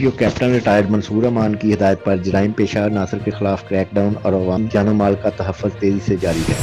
D P او captain retired منصور امان کی ہدایت پر جرائم پیشہ عناصر کے خلاف کریک ڈاؤن اور عوامی جان و مال کا تحفظ تیزی سے جاری ہے۔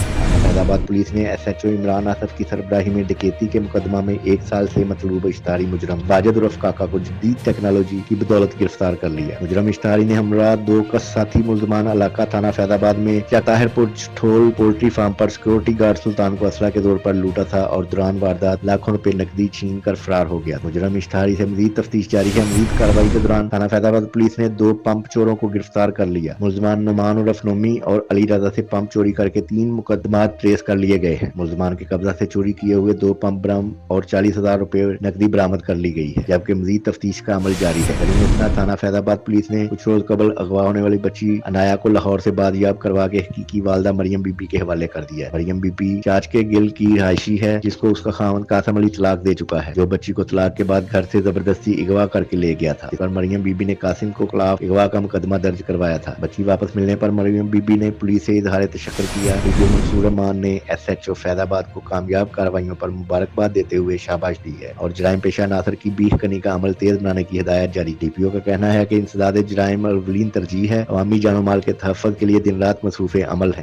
فیض آباد پولیس نے S H O Imran Asif کی سربراہی میں ڈکیتی کے مقدمہ میں 1 سال سے مطلوب اشتہاری مجرم واجد عرف کاکا کو جدید ٹیکنالوجی کی بدولت گرفتار کر لیا۔ مجرم اشتہاری نے ہمراہ 2 ساتھی ملزمان علاقہ تھانہ فیض آباد میں طاہر پور ٹھول پولٹری فارم پر سیکورٹی گارڈ سلطان کو اسلحہ کے زور پر لوٹا تھا اور دوران واردات لاکھوں روپے نقدی چھین کر فرار ہو گیا۔ مجرم اشتہاری سے مزید تفتیش جاری ہے۔ مزید کارروائی کے دوران تھانہ فیض آباد پولیس نے 2 پمپ چوروں کو گرفتار کر لیا۔ ملزمان نعمان عرف نومی اور علی رضا سے پمپ چوری کر کے 3 مقدمات ٹریس کر لیے گئے ہیں۔ ملزمان کے قبضہ سے چوری کیے ہوئے 2 پمپ برام اور 40,000 روپے نقدی برآمد کر لی گئی ہے، جبکہ مزید تفتیش کا عمل جاری ہے۔ تھانہ فیض آباد پولیس نے کچھ روز قبل اغوا ہونے والی بچی عنایا کو لاہور سے بازیاب کروا کے حقیقی والدہ مریم بی بی کے حوالے کر دیا ہے۔ مریم بی بی چاچ کے گل کی رہائشی ہے، جس کو اس کا خاوند قاسم علی طلاق دے چکا ہے، جو بچی کو طلاق کے بعد گھر سے زبردستی اغوا کر کے لے گیا تھا۔ اس پر مریم بی بی نے قاسم کو خلاف اغوا کا مقدمہ درج کروایا تھا۔ بچی واپس ملنے پر مریم بی بی نے پولیس سے اظہار تشکر کیا۔ ڈی منصور امان نے ایس ایچ او فیض آباد کو کامیاب کارروائیوں پر مبارکباد دیتے ہوئے شاباش دی ہے اور جرائم پیشہ عناصر کی بیخ کنی کا عمل تیز بنانے کی ہدایت جاری۔ ڈی پی او کا کہنا ہے کہ انسداد جرائم اولین ترجیح ہے، عوامی جان و مال کے تحفظ کے لیے دن رات مصروف عمل ہے۔